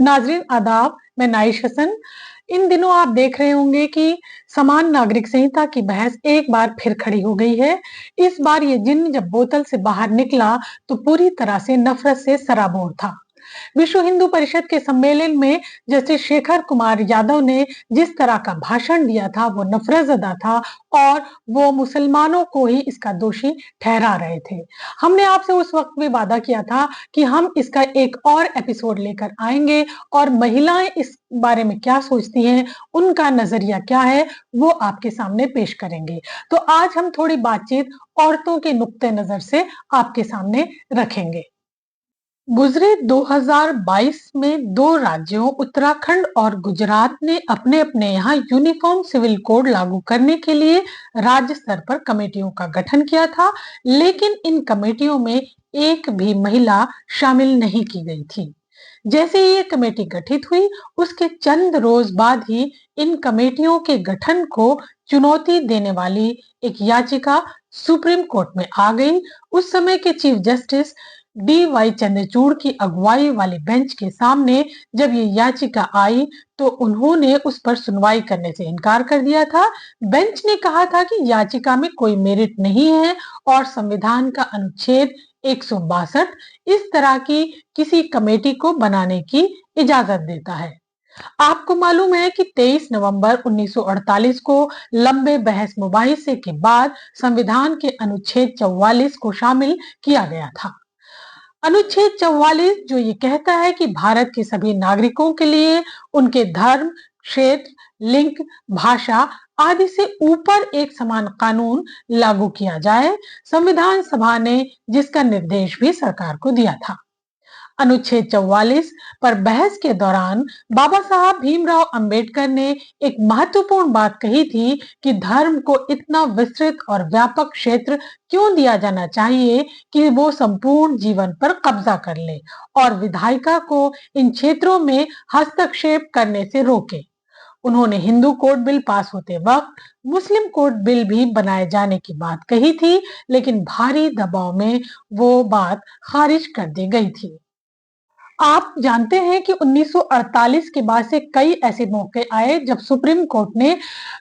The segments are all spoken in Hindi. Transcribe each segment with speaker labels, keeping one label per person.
Speaker 1: नाजरीन आदाब, मैं नाइश हसन। इन दिनों आप देख रहे होंगे कि समान नागरिक संहिता की बहस एक बार फिर खड़ी हो गई है। इस बार ये जिन्न जब बोतल से बाहर निकला तो पूरी तरह से नफरत से सराबोर था। विश्व हिंदू परिषद के सम्मेलन में जस्टिस शेखर कुमार यादव ने जिस तरह का भाषण दिया था वो नफरतजदा था और वो मुसलमानों को ही इसका दोषी ठहरा रहे थे। हमने आपसे उस वक्त भी वादा किया था कि हम इसका एक और एपिसोड लेकर आएंगे और महिलाएं इस बारे में क्या सोचती हैं, उनका नजरिया क्या है, वो आपके सामने पेश करेंगे। तो आज हम थोड़ी बातचीत औरतों के नुक्ते नजर से आपके सामने रखेंगे। गुजरे 2022 में दो राज्यों उत्तराखंड और गुजरात ने अपने अपने यहाँ यूनिफॉर्म सिविल कोड लागू करने के लिए राज्य स्तर पर कमेटियों का गठन किया था, लेकिन इन कमेटियों में एक भी महिला शामिल नहीं की गई थी। जैसे ही ये कमेटी गठित हुई, उसके चंद रोज बाद ही इन कमेटियों के गठन को चुनौती देने वाली एक याचिका सुप्रीम कोर्ट में आ गई। उस समय के चीफ जस्टिस DY चंद्रचूड़ की अगुवाई वाली बेंच के सामने जब ये याचिका आई तो उन्होंने उस पर सुनवाई करने से इनकार कर दिया था। बेंच ने कहा था कि याचिका में कोई मेरिट नहीं है और संविधान का अनुच्छेद 162 इस तरह की किसी कमेटी को बनाने की इजाजत देता है। आपको मालूम है कि 23 नवंबर 1948 को लंबे बहस मुबाहिसे के बाद संविधान के अनुच्छेद 44 को शामिल किया गया था। अनुच्छेद 44 जो ये कहता है कि भारत के सभी नागरिकों के लिए उनके धर्म, क्षेत्र, लिंग, भाषा आदि से ऊपर एक समान कानून लागू किया जाए। संविधान सभा ने जिसका निर्देश भी सरकार को दिया था। अनुच्छेद 44 पर बहस के दौरान बाबा साहब भीमराव अंबेडकर ने एक महत्वपूर्ण बात कही थी कि धर्म को इतना विस्तृत और व्यापक क्षेत्र क्यों दिया जाना चाहिए कि वो संपूर्ण जीवन पर कब्जा कर ले और विधायिका को इन क्षेत्रों में हस्तक्षेप करने से रोके। उन्होंने हिंदू कोड बिल पास होते वक्त मुस्लिम कोड बिल भी बनाए जाने की बात कही थी, लेकिन भारी दबाव में वो बात खारिज कर दी गई थी। आप जानते हैं कि 1948 के बाद से कई ऐसे मौके आए जब सुप्रीम कोर्ट ने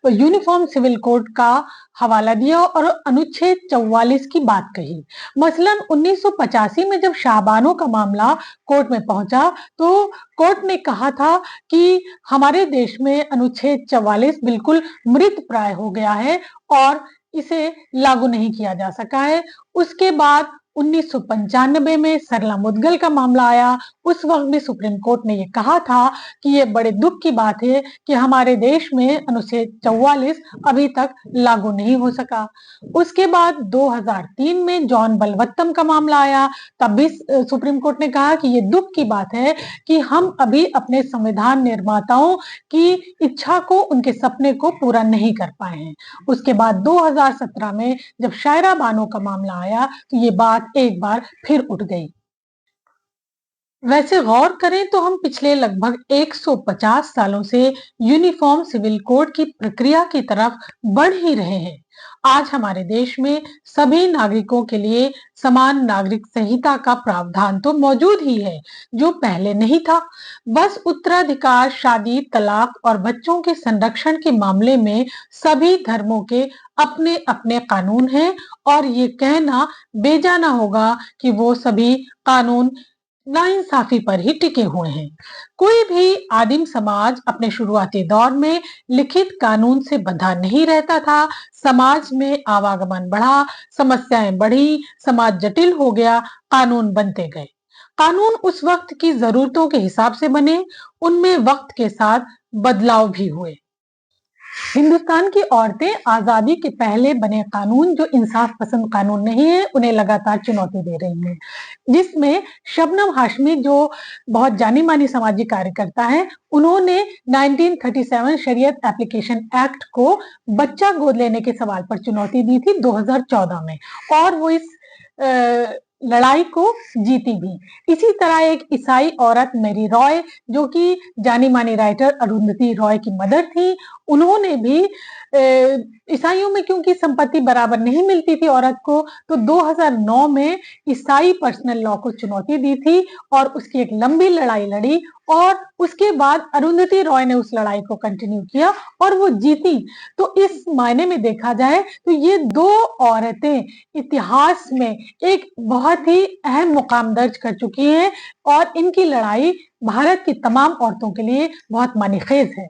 Speaker 1: यूनिफॉर्म सिविल कोड का हवाला दिया और अनुच्छेद 44 की बात कही। मसलन 1985 में जब शाहबानो का मामला कोर्ट में पहुंचा तो कोर्ट ने कहा था कि हमारे देश में अनुच्छेद 44 बिल्कुल मृत प्राय हो गया है और इसे लागू नहीं किया जा सका है। उसके बाद 1995 में सरला मुदगल का मामला आया। उस वक्त भी सुप्रीम कोर्ट ने ये कहा था कि ये बड़े दुख की बात है कि हमारे देश में अनुच्छेद 44 अभी तक लागू नहीं हो सका। उसके बाद 2003 में जॉन बलवत्तम का मामला आया, तब भी सुप्रीम कोर्ट ने कहा कि ये दुख की बात है कि हम अभी अपने संविधान निर्माताओं की इच्छा को, उनके सपने को पूरा नहीं कर पाए हैं। उसके बाद 2017 में जब शायरा बानो का मामला आया तो ये बात एक बार फिर उठ गई। वैसे गौर करें तो हम पिछले लगभग 150 सालों से यूनिफॉर्म सिविल कोड की प्रक्रिया की तरफ बढ़ ही रहे हैं। आज हमारे देश में सभी नागरिकों के लिए समान नागरिक संहिता का प्रावधान तो मौजूद ही है, जो पहले नहीं था। बस उत्तराधिकार, शादी, तलाक और बच्चों के संरक्षण के मामले में सभी धर्मों के अपने अपने कानून हैं और ये कहना बेजाना होगा कि वो सभी कानून नाइंसाफी पर ही टिके हुए हैं। कोई भी आदिम समाज अपने शुरुआती दौर में लिखित कानून से बंधा नहीं रहता था। समाज में आवागमन बढ़ा, समस्याएं बढ़ी, समाज जटिल हो गया, कानून बनते गए। कानून उस वक्त की जरूरतों के हिसाब से बने, उनमें वक्त के साथ बदलाव भी हुए। हिंदुस्तान की औरतें आजादी के पहले बने कानून, जो इंसाफ पसंद कानून नहीं है, उन्हें लगातार चुनौती दे रही हैं, जिसमें शबनम हाशमी जो बहुत जानी मानी सामाजिक कार्यकर्ता है, उन्होंने 1937 शरीयत एप्लीकेशन एक्ट को बच्चा गोद लेने के सवाल पर चुनौती दी थी 2014 में और वो इस लड़ाई को जीती भी। इसी तरह एक ईसाई औरत मेरी रॉय, जो कि जानी मानी राइटर अरुंधति रॉय की मदर थी, उन्होंने भी ईसाइयों में क्योंकि संपत्ति बराबर नहीं मिलती थी औरत को, तो 2009 में ईसाई पर्सनल लॉ को चुनौती दी थी और उसकी एक लंबी लड़ाई लड़ी और उसके बाद अरुंधति रॉय ने उस लड़ाई को कंटिन्यू किया और वो जीती। तो इस मायने में देखा जाए तो ये दो औरतें इतिहास में एक बहुत ही अहम मुकाम दर्ज कर चुकी हैं और इनकी लड़ाई भारत की तमाम औरतों के लिए बहुत मानीखेज है।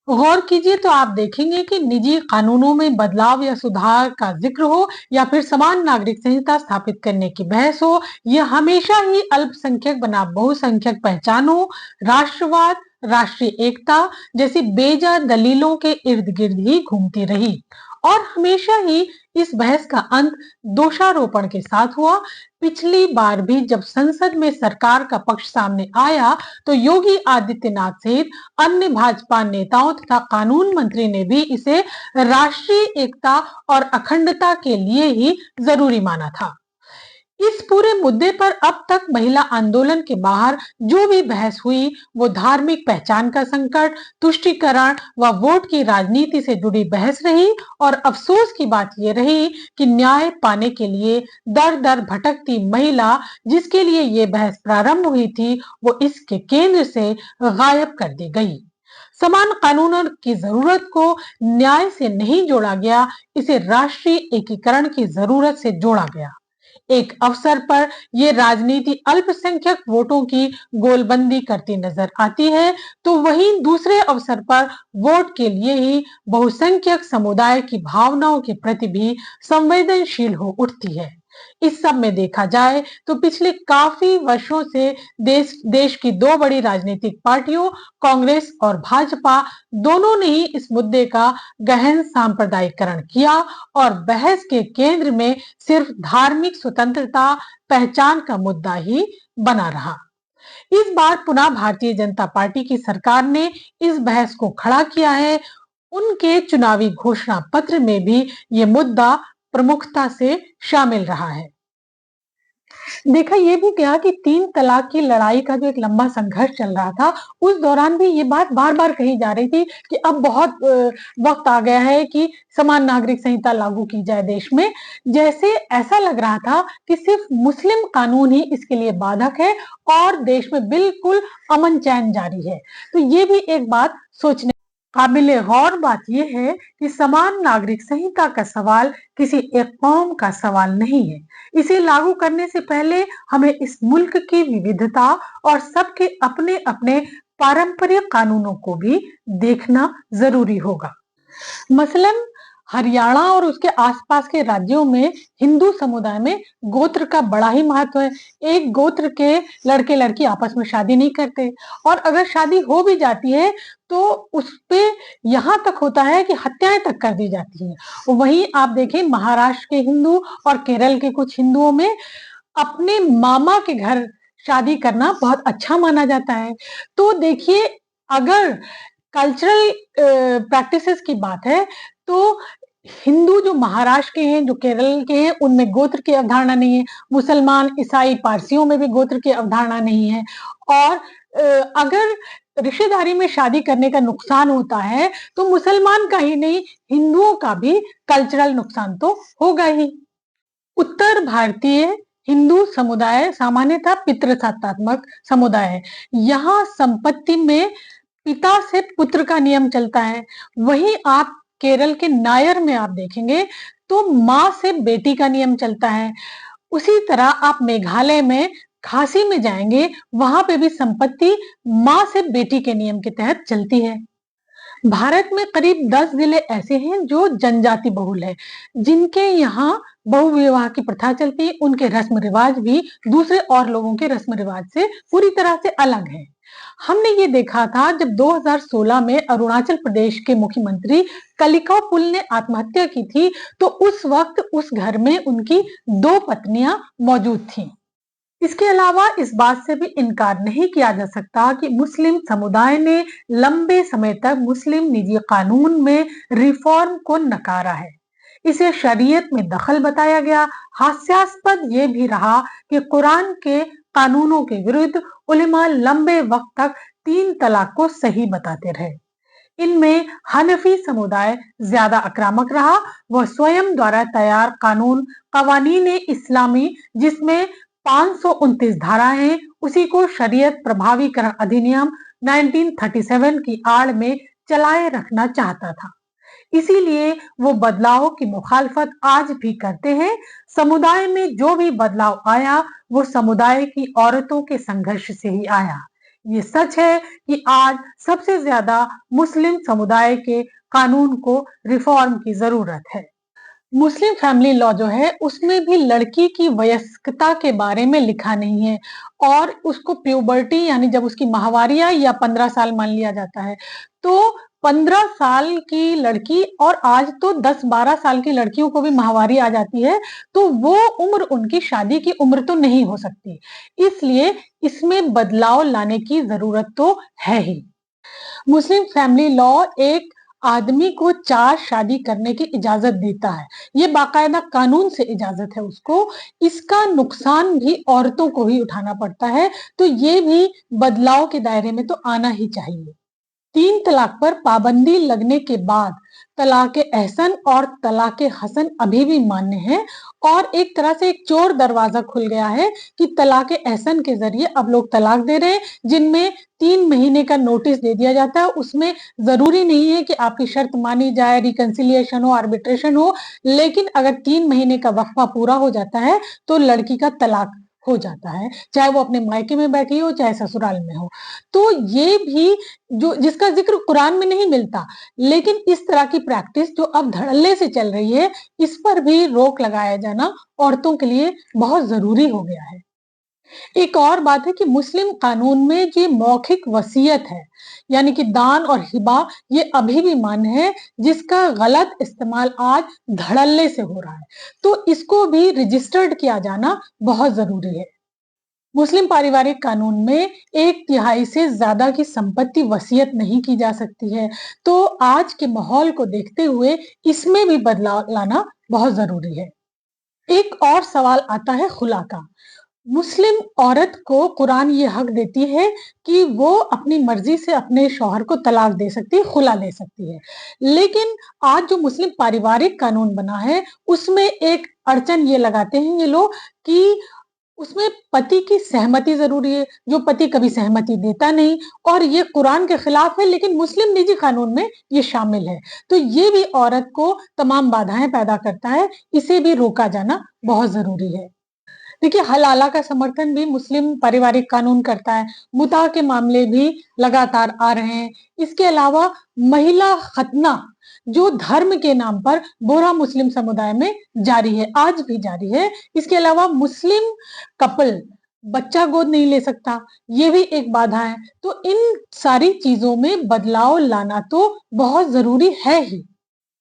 Speaker 1: गौर कीजिए तो आप देखेंगे कि निजी कानूनों में बदलाव या सुधार का जिक्र हो या फिर समान नागरिक संहिता स्थापित करने की बहस हो, यह हमेशा ही अल्पसंख्यक बना बहुसंख्यक पहचानों, राष्ट्रवाद, राष्ट्रीय एकता जैसी बेजा दलीलों के इर्द गिर्द ही घूमती रही और हमेशा ही इस बहस का अंत दोषारोपण के साथ हुआ। पिछली बार भी जब संसद में सरकार का पक्ष सामने आया तो योगी आदित्यनाथ सहित अन्य भाजपा नेताओं तथा कानून मंत्री ने भी इसे राष्ट्रीय एकता और अखंडता के लिए ही जरूरी माना था। इस पूरे मुद्दे पर अब तक महिला आंदोलन के बाहर जो भी बहस हुई वो धार्मिक पहचान का संकट, तुष्टीकरण व वोट की राजनीति से जुड़ी बहस रही और अफसोस की बात ये रही कि न्याय पाने के लिए दर दर भटकती महिला जिसके लिए ये बहस प्रारंभ हुई थी वो इसके केंद्र से गायब कर दी गई। समान कानूनों की जरूरत को न्याय से नहीं जोड़ा गया, इसे राष्ट्रीय एकीकरण की जरूरत से जोड़ा गया। एक अवसर पर ये राजनीति अल्पसंख्यक वोटों की गोलबंदी करती नजर आती है तो वहीं दूसरे अवसर पर वोट के लिए ही बहुसंख्यक समुदाय की भावनाओं के प्रति भी संवेदनशील हो उठती है। इस सब में देखा जाए तो पिछले काफी वर्षों से देश की दो बड़ी राजनीतिक पार्टियों कांग्रेस और भाजपा दोनों ने ही इस मुद्दे का गहन सांप्रदायिकरण किया और बहस के केंद्र में सिर्फ धार्मिक स्वतंत्रता पहचान का मुद्दा ही बना रहा। इस बार पुनः भारतीय जनता पार्टी की सरकार ने इस बहस को खड़ा किया है। उनके चुनावी घोषणा पत्र में भी ये मुद्दा प्रमुखता से शामिल रहा है। देखा ये भी गया कि 3 तलाक की लड़ाई का जो एक लंबा संघर्ष चल रहा था, उस दौरान भी ये बात बार-बार कही जा रही थी कि अब बहुत वक़्त आ गया है कि समान नागरिक संहिता लागू की जाए देश में। जैसे ऐसा लग रहा था कि सिर्फ मुस्लिम कानून ही इसके लिए बाधक है और देश में बिल्कुल अमन-चैन जारी है। तो ये भी एक बात सोचने काबिले गौर बात यह है कि समान नागरिक संहिता का सवाल किसी एक कौम का सवाल नहीं है। इसे लागू करने से पहले हमें इस मुल्क की विविधता और सबके अपने अपने पारंपरिक कानूनों को भी देखना जरूरी होगा। मसलन हरियाणा और उसके आसपास के राज्यों में हिंदू समुदाय में गोत्र का बड़ा ही महत्व है। एक गोत्र के लड़के लड़की आपस में शादी नहीं करते और अगर शादी हो भी जाती है तो उसपे यहाँ तक होता है कि हत्याएं तक कर दी जाती हैं। वहीं आप देखें महाराष्ट्र के हिंदू और केरल के कुछ हिंदुओं में अपने मामा के घर शादी करना बहुत अच्छा माना जाता है। तो देखिए अगर कल्चरल प्रैक्टिसेस की बात है तो हिंदू जो महाराष्ट्र के हैं, जो केरल के हैं, उनमें गोत्र की अवधारणा नहीं है। मुसलमान, ईसाई, पारसियों में भी गोत्र की अवधारणा नहीं है और अगर रिश्तेदारी में शादी करने का नुकसान होता है तो मुसलमान का ही नहीं हिंदुओं का भी कल्चरल नुकसान तो होगा ही। उत्तर भारतीय हिंदू समुदाय सामान्यतः पितृसत्तात्मक समुदाय है। यहाँ संपत्ति में पिता से पुत्र का नियम चलता है। वहीं आप केरल के नायर में आप देखेंगे तो माँ से बेटी का नियम चलता है। उसी तरह आप मेघालय में खासी में जाएंगे, वहां पे भी संपत्ति माँ से बेटी के नियम के तहत चलती है। भारत में करीब 10 जिले ऐसे हैं जो जनजाति बहुल है, जिनके यहाँ बहुविवाह की प्रथा चलती है। उनके रस्म रिवाज भी दूसरे और लोगों के रस्म रिवाज से पूरी तरह से अलग है। हमने ये देखा था जब 2016 में अरुणाचल प्रदेश के मुख्यमंत्री कलिका पुल ने आत्महत्या की थी तो उस वक्त उस घर में उनकी 2 पत्नियां मौजूद थीं। इसके अलावा इस बात से भी इनकार नहीं किया जा सकता कि मुस्लिम समुदाय ने लंबे समय तक मुस्लिम निजी कानून में रिफॉर्म को नकारा है। इसे शरीयत में दखल बताया गया। हास्यास्पद ये भी रहा कि कुरान के कानूनों के विरुद्ध उलेमा लंबे वक्त तक 3 तलाक को सही बताते रहे। इनमें हनफी समुदाय ज्यादा आक्रामक रहा। वह स्वयं द्वारा तैयार कानून कवानीन इस्लामी जिसमें 529 धाराएं हैं, उसी को शरीयत प्रभावीकरण अधिनियम 1937 की आड़ में चलाए रखना चाहता था। इसीलिए वो बदलाव की मुखालफत आज भी करते हैं। समुदाय में जो भी बदलाव आया वो समुदाय की औरतों के संघर्ष से ही आया। ये सच है कि आज सबसे ज्यादा मुस्लिम समुदाय के कानून को रिफॉर्म की जरूरत है। मुस्लिम फैमिली लॉ जो है उसमें भी लड़की की वयस्कता के बारे में लिखा नहीं है और उसको प्यूबर्टी यानी जब उसकी माहवारी आई या 15 साल मान लिया जाता है, तो 15 साल की लड़की और आज तो 10-12 साल की लड़कियों को भी माहवारी आ जाती है, तो वो उम्र उनकी शादी की उम्र तो नहीं हो सकती। इसलिए इसमें बदलाव लाने की जरूरत तो है ही। मुस्लिम फैमिली लॉ एक आदमी को 4 शादी करने की इजाजत देता है। ये बाकायदा कानून से इजाजत है उसको। इसका नुकसान भी औरतों को ही उठाना पड़ता है, तो ये भी बदलाव के दायरे में तो आना ही चाहिए। 3 तलाक पर पाबंदी लगने के बाद तलाक एहसन और तलाक हसन अभी भी मान्य है और एक तरह से एक चोर दरवाजा खुल गया है कि तलाक एहसन के जरिए अब लोग तलाक दे रहे हैं, जिनमें 3 महीने का नोटिस दे दिया जाता है। उसमें जरूरी नहीं है कि आपकी शर्त मानी जाए, रिकंसिलिएशन हो, आर्बिट्रेशन हो, लेकिन अगर 3 महीने का वक्फा पूरा हो जाता है तो लड़की का तलाक हो जाता है, चाहे वो अपने मायके में बैठी हो चाहे ससुराल में हो। तो ये भी जो जिसका जिक्र कुरान में नहीं मिलता, लेकिन इस तरह की प्रैक्टिस जो अब धड़ल्ले से चल रही है, इस पर भी रोक लगाया जाना औरतों के लिए बहुत जरूरी हो गया है। एक और बात है कि मुस्लिम कानून में जो मौखिक वसीयत है, यानी कि दान और हिबा, ये अभी भी मान्य है, जिसका गलत इस्तेमाल आज धड़ल्ले से हो रहा है। तो इसको भी रजिस्टर्ड किया जाना बहुत जरूरी है। मुस्लिम पारिवारिक कानून में 1/3 से ज्यादा की संपत्ति वसीयत नहीं की जा सकती है, तो आज के माहौल को देखते हुए इसमें भी बदलाव लाना बहुत जरूरी है। एक और सवाल आता है खुला का। मुस्लिम औरत को कुरान ये हक देती है कि वो अपनी मर्जी से अपने शौहर को तलाक दे सकती है, खुला ले सकती है। लेकिन आज जो मुस्लिम पारिवारिक कानून बना है, उसमें एक अड़चन ये लगाते हैं ये लोग कि उसमें पति की सहमति जरूरी है, जो पति कभी सहमति देता नहीं और ये कुरान के खिलाफ है, लेकिन मुस्लिम निजी कानून में ये शामिल है। तो ये भी औरत को तमाम बाधाएं पैदा करता है, इसे भी रोका जाना बहुत जरूरी है। देखिए, हलाला का समर्थन भी मुस्लिम पारिवारिक कानून करता है। मुता के मामले भी लगातार आ रहे हैं। इसके अलावा महिला खतना जो धर्म के नाम पर बोरा मुस्लिम समुदाय में जारी है, आज भी जारी है। इसके अलावा मुस्लिम कपल बच्चा गोद नहीं ले सकता, ये भी एक बाधा है। तो इन सारी चीजों में बदलाव लाना तो बहुत जरूरी है ही।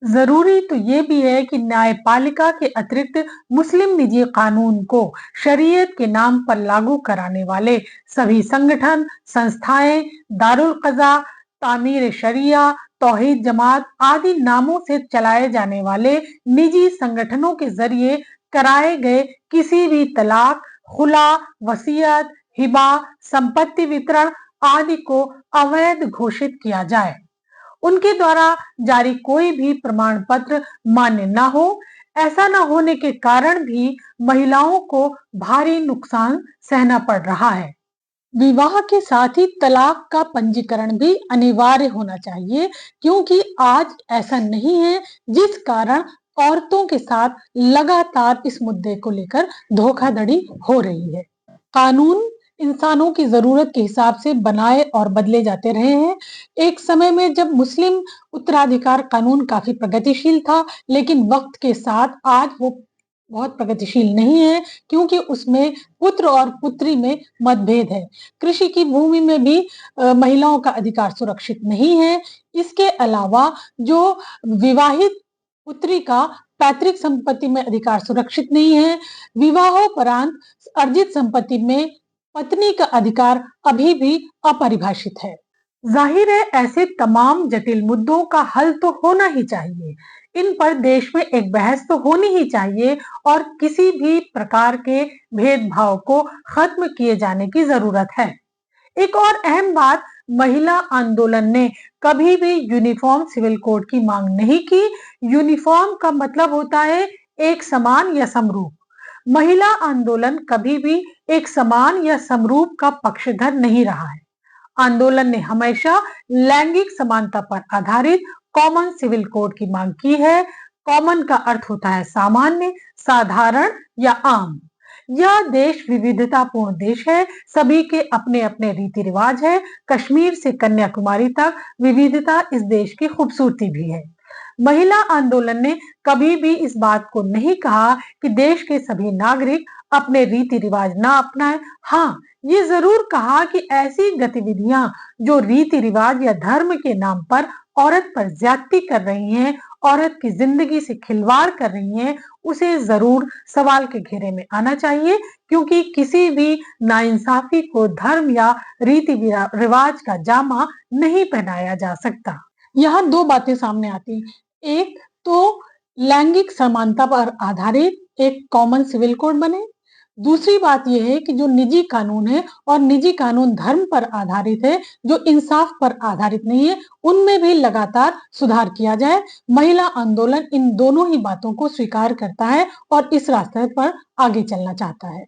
Speaker 1: जरूरी तो ये भी है कि न्यायपालिका के अतिरिक्त मुस्लिम निजी कानून को शरीयत के नाम पर लागू कराने वाले सभी संगठन, संस्थाएं, दारुल कज़ा, तामीर शरिया, तौहीद जमात आदि नामों से चलाए जाने वाले निजी संगठनों के जरिए कराए गए किसी भी तलाक, खुला, वसीयत, हिबा, संपत्ति वितरण आदि को अवैध घोषित किया जाए। उनके द्वारा जारी कोई भी प्रमाण पत्र मान्य न हो। ऐसा न होने के कारण भी महिलाओं को भारी नुकसान सहना पड़ रहा है। विवाह के साथ ही तलाक का पंजीकरण भी अनिवार्य होना चाहिए, क्योंकि आज ऐसा नहीं है, जिस कारण औरतों के साथ लगातार इस मुद्दे को लेकर धोखाधड़ी हो रही है। कानून इंसानों की जरूरत के हिसाब से बनाए और बदले जाते रहे हैं। एक समय में जब मुस्लिम उत्तराधिकार कानून काफी प्रगतिशील था, लेकिन वक्त के साथ आज वो बहुत प्रगतिशील नहीं है, क्योंकि उसमें पुत्र और पुत्री में मतभेद है। कृषि की भूमि में भी महिलाओं का अधिकार सुरक्षित नहीं है। इसके अलावा जो विवाहित पुत्री का पैतृक संपत्ति में अधिकार सुरक्षित नहीं है। विवाहोपरांत अर्जित संपत्ति में पत्नी का अधिकार अभी भी अपरिभाषित है। जाहिर है, ऐसे तमाम जटिल मुद्दों का हल तो होना ही चाहिए। इन पर देश में एक बहस तो होनी ही चाहिए और किसी भी प्रकार के भेदभाव को खत्म किए जाने की जरूरत है। एक और अहम बात, महिला आंदोलन ने कभी भी यूनिफॉर्म सिविल कोड की मांग नहीं की। यूनिफॉर्म का मतलब होता है एक समान या समरूप। महिला आंदोलन कभी भी एक समान या समरूप का पक्षधर नहीं रहा है। आंदोलन ने हमेशा लैंगिक समानता पर आधारित कॉमन सिविल कोड की मांग की है। कॉमन का अर्थ होता है सामान्य, साधारण या आम। यह देश विविधतापूर्ण देश है, सभी के अपने अपने रीति रिवाज है। कश्मीर से कन्याकुमारी तक विविधता इस देश की खूबसूरती भी है। महिला आंदोलन ने कभी भी इस बात को नहीं कहा कि देश के सभी नागरिक अपने रीति रिवाज ना अपनाएं। हाँ, ये जरूर कहा कि ऐसी गतिविधियां जो रीति रिवाज या धर्म के नाम पर औरत पर ज्यादती कर रही हैं, औरत की जिंदगी से खिलवाड़ कर रही हैं, उसे जरूर सवाल के घेरे में आना चाहिए, क्योंकि किसी भी नाइंसाफी को धर्म या रीति रिवाज का जामा नहीं पहनाया जा सकता। यहाँ दो बातें सामने आती हैं। एक तो लैंगिक समानता पर आधारित एक कॉमन सिविल कोड बने। दूसरी बात यह है कि जो निजी कानून है और निजी कानून धर्म पर आधारित है, जो इंसाफ पर आधारित नहीं है, उनमें भी लगातार सुधार किया जाए। महिला आंदोलन इन दोनों ही बातों को स्वीकार करता है और इस रास्ते पर आगे चलना चाहता है।